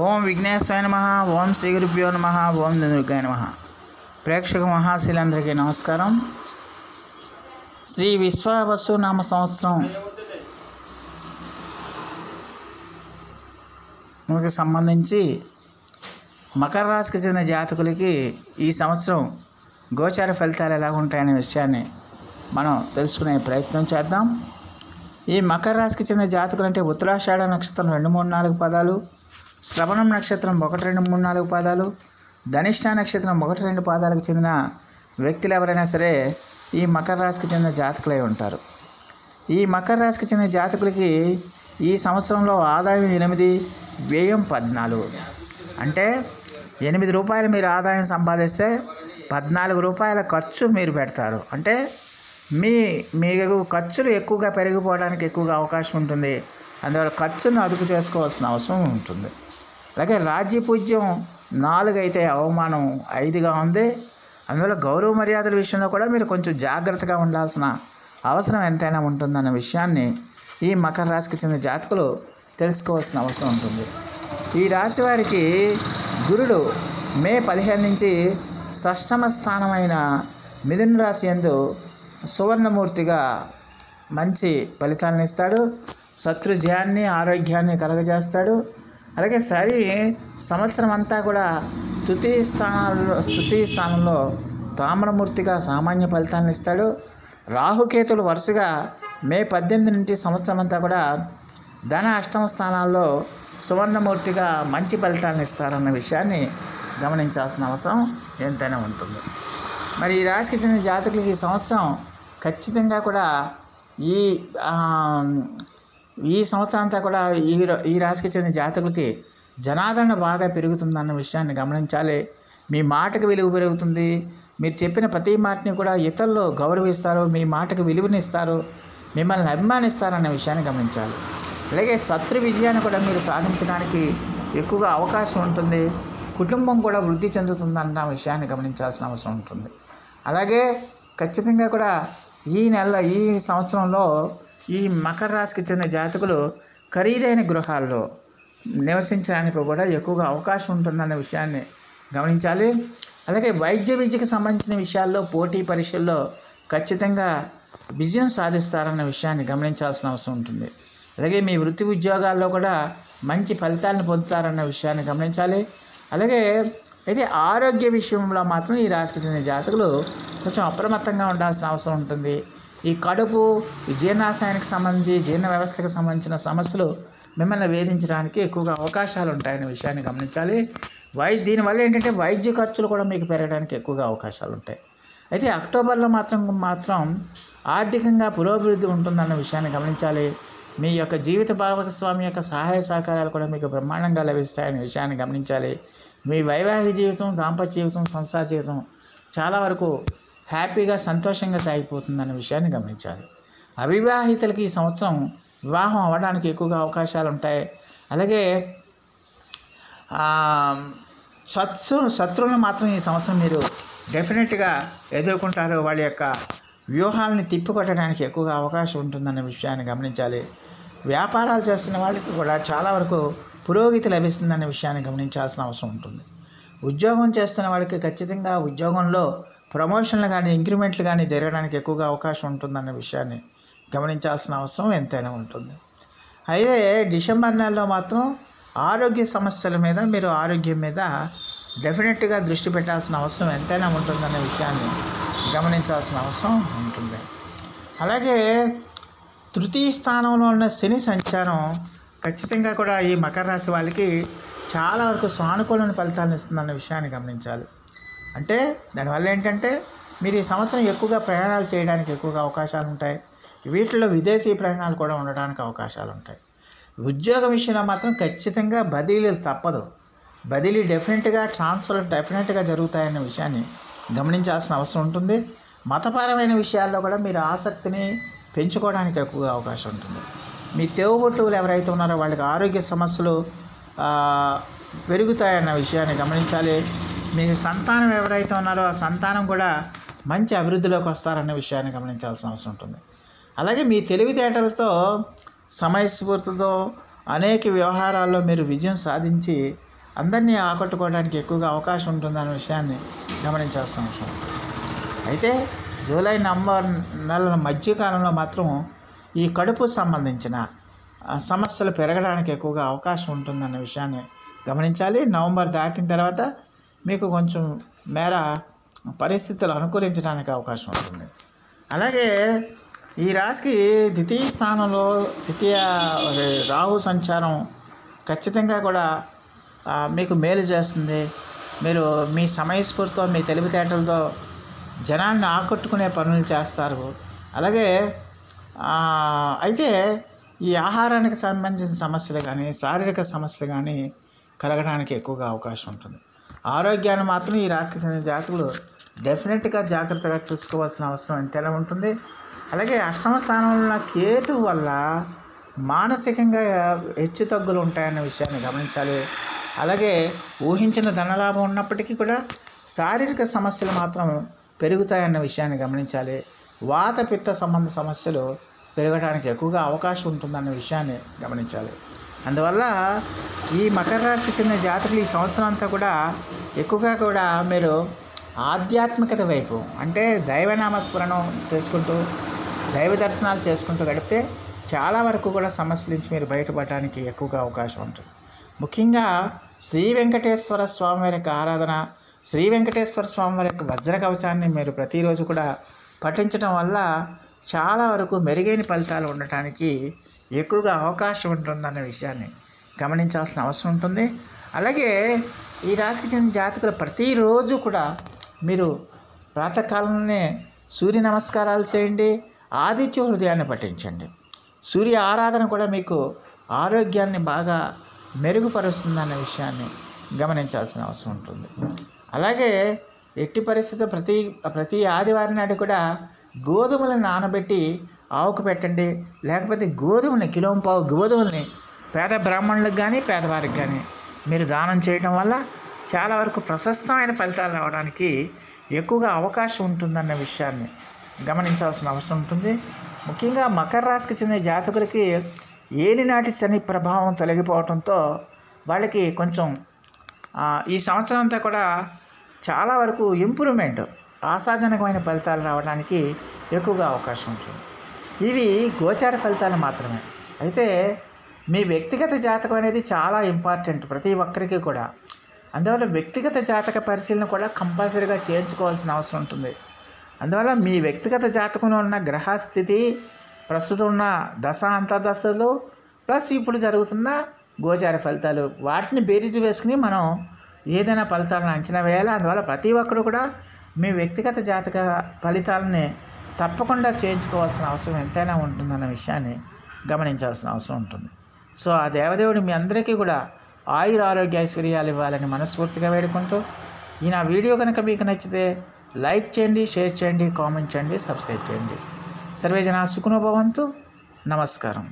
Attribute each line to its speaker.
Speaker 1: ఓం విఘ్నేశ్వరాయ నమః. ఓం శ్రీ గురుభ్యో నమః. ఓం దుర్గాయ నమః. ప్రేక్షక మహాశీలందరికీ నమస్కారం. శ్రీ విశ్వావసు నామ సంవత్సరం సంబంధించి మకర రాశికి చెందిన జాతకులకి ఈ సంవత్సరం గోచార ఫలితాలు ఎలా ఉంటాయనే విషయాన్ని మనం తెలుసుకునే ప్రయత్నం చేద్దాం. ఈ మకర రాశికి చెందిన జాతకులు అంటే ఉత్తరాషాఢ నక్షత్రం 2, 3, 4 పాదాలు, శ్రవణం నక్షత్రం 1, 2, 3, 4 పాదాలు, ధనిష్ఠ నక్షత్రం 1, 2 పాదాలకు చెందిన వ్యక్తులు ఎవరైనా సరే ఈ మకర రాశికి చెందిన జాతకులై ఉంటారు. ఈ మకర రాశికి చెందిన జాతకులకి ఈ సంవత్సరంలో ఆదాయం 8, వ్యయం 14. అంటే 8 రూపాయలు మీరు ఆదాయం సంపాదిస్తే 14 రూపాయల ఖర్చు మీరు పెడతారు. అంటే మీకు ఖర్చులు ఎక్కువగా పెరిగిపోవడానికి ఎక్కువగా అవకాశం ఉంటుంది. అందువల్ల ఖర్చును అదుపు చేసుకోవాల్సిన అవసరం ఉంటుంది. అలాగే రాజ్యపూజ్యం 4 అయితే అవమానం 5గా ఉంది. అందువల్ల గౌరవ మర్యాదల విషయంలో కూడా మీరు కొంచెం జాగ్రత్తగా ఉండాల్సిన అవసరం ఎంతైనా ఉంటుందన్న విషయాన్ని ఈ మకర రాశికి చెందిన జాతకులు తెలుసుకోవాల్సిన అవసరం ఉంటుంది. ఈ రాశి వారికి గురుడు మే 15 నుంచి షష్టమ స్థానమైన మిథున రాశి యందు సువర్ణమూర్తిగా మంచి ఫలితాలను ఇస్తాడు. శత్రుజయాన్ని, ఆరోగ్యాన్ని కలగజేస్తాడు. అలాగే సంవత్సరం అంతా కూడా తృతీయ స్థానంలో తామ్రమూర్తిగా సామాన్య ఫలితాలను ఇస్తాడు. రాహుకేతులు వరుసగా మే 18 నుంచి సంవత్సరం అంతా కూడా ధన అష్టమ స్థానాల్లో సువర్ణమూర్తిగా మంచి ఫలితాలను ఇస్తారన్న విషయాన్ని గమనించాల్సిన అవసరం ఎంతైనా ఉంటుంది. మరి ఈ రాశికి చెందిన జాతకులకి ఈ సంవత్సరం ఖచ్చితంగా కూడా ఈ సంవత్సరం అంతా కూడా ఈ రాశికి చెందిన జాతకులకి జనాదరణ బాగా పెరుగుతుందన్న విషయాన్ని గమనించాలి. మీ మాటకు విలువ పెరుగుతుంది. మీరు చెప్పిన ప్రతి మాటని కూడా ఇతరులు గౌరవిస్తారు, మీ మాటకు విలువనిస్తారు, మిమ్మల్ని అభిమానిస్తారన్న విషయాన్ని గమనించాలి. అలాగే శత్రు విజయాన్ని కూడా మీరు సాధించడానికి ఎక్కువగా అవకాశం ఉంటుంది. కుటుంబం కూడా వృద్ధి చెందుతుందన్న విషయాన్ని గమనించాల్సిన అవసరం ఉంటుంది. అలాగే ఖచ్చితంగా కూడా ఈ సంవత్సరంలో ఈ మకర రాశికి చెందిన జాతకులు ఖరీదైన గృహాల్లో నివసించడానికి కూడా ఎక్కువగా అవకాశం ఉంటుందన్న విషయాన్ని గమనించాలి. అలాగే వైద్య విద్యకు సంబంధించిన విషయాల్లో పోటీ పరీక్షల్లో ఖచ్చితంగా విజయం సాధిస్తారన్న విషయాన్ని గమనించాల్సిన అవసరం ఉంటుంది. అలాగే మీ వృత్తి ఉద్యోగాల్లో కూడా మంచి ఫలితాలను పొందుతారన్న విషయాన్ని గమనించాలి. అలాగే అయితే ఆరోగ్య విషయంలో మాత్రం ఈ రాశికి చెందిన జాతకులు కొంచెం అప్రమత్తంగా ఉండాల్సిన అవసరం ఉంటుంది. ఈ కడుపు, జీర్ణాశయానికి సంబంధించి, జీర్ణ వ్యవస్థకు సంబంధించిన సమస్యలు మిమ్మల్ని వేధించడానికి ఎక్కువగా అవకాశాలు ఉంటాయనే విషయాన్ని గమనించాలి. దీనివల్ల ఏంటంటే వైద్య ఖర్చులు కూడా మీకు పెరగడానికి ఎక్కువగా అవకాశాలు ఉంటాయి. అయితే అక్టోబర్లో మాత్రం ఆర్థికంగా పురోభివృద్ధి ఉంటుందన్న విషయాన్ని గమనించాలి. మీ యొక్క జీవిత భాగస్వామి యొక్క సహాయ సహకారాలు కూడా మీకు బ్రహ్మాండంగా లభిస్తాయనే విషయాన్ని గమనించాలి. మీ వైవాహిక జీవితం, దాంపత్య జీవితం, సంసార జీవితం చాలా వరకు హ్యాపీగా, సంతోషంగా సాగిపోతుందన్న విషయాన్ని గమనించాలి. అవివాహితులకి ఈ సంవత్సరం వివాహం అవ్వడానికి ఎక్కువగా అవకాశాలు ఉంటాయి. అలాగే శత్రువులను మాత్రం ఈ సంవత్సరం మీరు డెఫినెట్గా ఎదుర్కొంటారు. వాళ్ళ యొక్క వ్యూహాలని తిప్పికొట్టడానికి ఎక్కువగా అవకాశం ఉంటుందన్న విషయాన్ని గమనించాలి. వ్యాపారాలు చేస్తున్న వాళ్ళకి కూడా చాలా వరకు పురోగతి లభిస్తుందన్న విషయాన్ని గమనించాల్సిన అవసరం ఉంటుంది. ఉద్యోగం చేస్తున్న వాళ్ళకి ఖచ్చితంగా ఉద్యోగంలో ప్రమోషన్లు కానీ, ఇంక్రిమెంట్లు కానీ జరగడానికి ఎక్కువగా అవకాశం ఉంటుందన్న విషయాన్ని గమనించాల్సిన అవసరం ఎంతైనా ఉంటుంది. అయితే డిసెంబర్ నెలలో మాత్రం ఆరోగ్య సమస్యల మీద, మీరు ఆరోగ్యం మీద డెఫినెట్గా దృష్టి పెట్టాల్సిన అవసరం ఎంతైనా ఉంటుందన్న విషయాన్ని గమనించాల్సిన అవసరం ఉంటుంది. అలాగే తృతీయ స్థానంలో ఉన్న శని సంచారం ఖచ్చితంగా కూడా ఈ మకర రాశి వాళ్ళకి చాలా వరకు సానుకూలమైన ఫలితాలను ఇస్తుందన్న విషయాన్ని గమనించాలి. అంటే దానివల్ల ఏంటంటే మీరు ఈ సంవత్సరం ఎక్కువగా ప్రయాణాలు చేయడానికి ఎక్కువగా అవకాశాలు ఉంటాయి. వీటిలో విదేశీ ప్రయాణాలు కూడా ఉండడానికి అవకాశాలు ఉంటాయి. ఉద్యోగ విషయంలో మాత్రం ఖచ్చితంగా బదిలీలు తప్పదు. బదిలీ ట్రాన్స్ఫర్ డెఫినెట్గా జరుగుతాయన్న విషయాన్ని గమనించాల్సిన అవసరం ఉంటుంది. మతపరమైన విషయాల్లో కూడా మీరు ఆసక్తిని పెంచుకోవడానికి ఎక్కువగా అవకాశం ఉంటుంది. మీ తేవబొట్టువులు ఎవరైతే ఉన్నారో వాళ్ళకి ఆరోగ్య సమస్యలు పెరుగుతాయన్న విషయాన్ని గమనించాలి. మీ సంతానం ఎవరైతే ఉన్నారో ఆ సంతానం కూడా మంచి అభివృద్ధిలోకి వస్తారన్న విషయాన్ని గమనించాల్సిన అవసరం ఉంటుంది. అలాగే మీ తెలివితేటలతో, సమయస్ఫూర్తితో అనేక వ్యవహారాల్లో మీరు విజయం సాధించి అందరినీ ఆకట్టుకోవడానికి ఎక్కువగా అవకాశం ఉంటుందన్న విషయాన్ని గమనించాల్సిన అవసరం ఉంటుంది. అయితే జూలై నవంబర్ నెలల మధ్యకాలంలో మాత్రం ఈ కడుపు సంబంధించిన సమస్యలు పెరగడానికి ఎక్కువగా అవకాశం ఉంటుందన్న విషయాన్ని గమనించాలి. నవంబర్ దాటిన తర్వాత మీకు కొంచెం మేర పరిస్థితులు అనుకూలించడానికి అవకాశం ఉంటుంది. అలాగే ఈ రాశికి ద్వితీయ స్థానంలో రాహు సంచారం ఖచ్చితంగా కూడా మీకు మేలు చేస్తుంది. మీరు మీ సమయస్ఫూర్తితో మీ తెలివితేటలతో జనాన్ని ఆకట్టుకునే పనులు చేస్తారు. అలాగే అయితే ఈ ఆహారానికి సంబంధించిన సమస్యలు కానీ శారీరక సమస్యలు కానీ కలగడానికి ఎక్కువగా అవకాశం ఉంటుంది. ఆరోగ్యాన్ని మాత్రం ఈ రాశికి చెందిన జాతకులు డెఫినెట్గా జాగ్రత్తగా చూసుకోవాల్సిన అవసరం ఎంతైనా ఉంటుంది. అలాగే అష్టమ స్థానంలో ఉన్న కేతు వల్ల మానసికంగా హెచ్చు తగ్గులు ఉంటాయన్న విషయాన్ని గమనించాలి. అలాగే ఊహించిన ధనలాభం ఉన్నప్పటికీ కూడా శారీరక సమస్యలు మాత్రం పెరుగుతాయన్న విషయాన్ని గమనించాలి. వాత పిత్త సంబంధ సమస్యలు పెరగడానికి ఎక్కువగా అవకాశం ఉంటుందన్న విషయాన్ని గమనించాలి. అందువల్ల ఈ మకర రాశికి చెందిన జాతకులు ఈ సంవత్సరం అంతా కూడా ఎక్కువగా కూడా మీరు ఆధ్యాత్మికత వైపు అంటే దైవనామస్మరణం చేసుకుంటూ దైవ దర్శనాలు చేసుకుంటూ గడిపితే చాలా వరకు కూడా సమస్యల నుంచి మీరు బయటపడడానికి ఎక్కువగా అవకాశం ఉంటుంది. ముఖ్యంగా శ్రీ వెంకటేశ్వర స్వామివారి యొక్క ఆరాధన, శ్రీ వెంకటేశ్వర స్వామివారి యొక్క వజ్ర కవచాన్ని మీరు ప్రతిరోజు కూడా పఠించడం వల్ల చాలా వరకు మెరుగైన ఫలితాలు ఉండటానికి ఎక్కువగా అవకాశం ఉంటుందన్న విషయాన్ని గమనించాల్సిన అవసరం ఉంటుంది. అలాగే ఈ రాశికి చెందిన జాతకులు ప్రతిరోజు కూడా మీరు ప్రాతకాలంలోనే సూర్య నమస్కారాలు చేయండి, ఆదిత్య హృదయాన్ని పఠించండి. సూర్య ఆరాధన కూడా మీకు ఆరోగ్యాన్ని బాగా మెరుగుపరుస్తుందన్న విషయాన్ని గమనించాల్సిన అవసరం ఉంటుంది. అలాగే ఎట్టి పరిస్థితుల్లో ప్రతి ఆదివారం నాడు కూడా గోధుమలను నానబెట్టి ఆవుకు పెట్టండి. లేకపోతే గోధుమని కిలోంపావు గోధుమల్ని పేద బ్రాహ్మణులకు కానీ పేదవారికి కానీ మీరు దానం చేయడం వల్ల చాలా వరకు ప్రశస్తమైన ఫలితాలు రావడానికి ఎక్కువగా అవకాశం ఉంటుందన్న విషయాన్ని గమనించాల్సిన అవసరం ఉంటుంది. ముఖ్యంగా మకర రాశికి చెందిన జాతకులకి ఏలినాటి శని ప్రభావం తొలగిపోవడంతో వాళ్ళకి కొంచెం ఈ సంవత్సరం అంతా కూడా చాలా వరకు ఇంప్రూవ్మెంట్ ఆశాజనకమైన ఫలితాలు రావడానికి ఎక్కువగా అవకాశం ఉంటుంది. ఇవి గోచార ఫలితాలు మాత్రమే. అయితే మీ వ్యక్తిగత జాతకం అనేది చాలా ఇంపార్టెంట్ ప్రతి ఒక్కరికి కూడా. అందువల్ల వ్యక్తిగత జాతక పరిశీలన కూడా కంపల్సరీగా చేయించుకోవాల్సిన అవసరం ఉంటుంది. అందువల్ల మీ వ్యక్తిగత జాతకంలో ఉన్న గ్రహస్థితి, ప్రస్తుతం ఉన్న దశ అంతర్దశలు ప్లస్ ఇప్పుడు జరుగుతున్న గోచార ఫలితాలు వాటిని బేరీజు వేసుకుని మనం ఏదైనా ఫలితాలను అంచనా వేయాలి. అందువల్ల ప్రతి ఒక్కరు కూడా మీ వ్యక్తిగత జాతక ఫలితాలని తప్పకుండా చేయించుకోవాల్సిన అవసరం ఎంతైనా ఉంటుందన్న విషయాన్ని గమనించాల్సిన అవసరం ఉంటుంది. సో ఆ దేవదేవుడు మీ అందరికీ కూడా ఆయుర ఆరోగ్య ఐశ్వర్యాలు ఇవ్వాలని మనస్ఫూర్తిగా వేడుకుంటూ ఈ నా వీడియో కనుక మీకు నచ్చితే లైక్ చేయండి, షేర్ చేయండి, కామెంట్ చేయండి, సబ్స్క్రైబ్ చేయండి. సర్వే జనా సుఖినో భవంతు. నమస్కారం.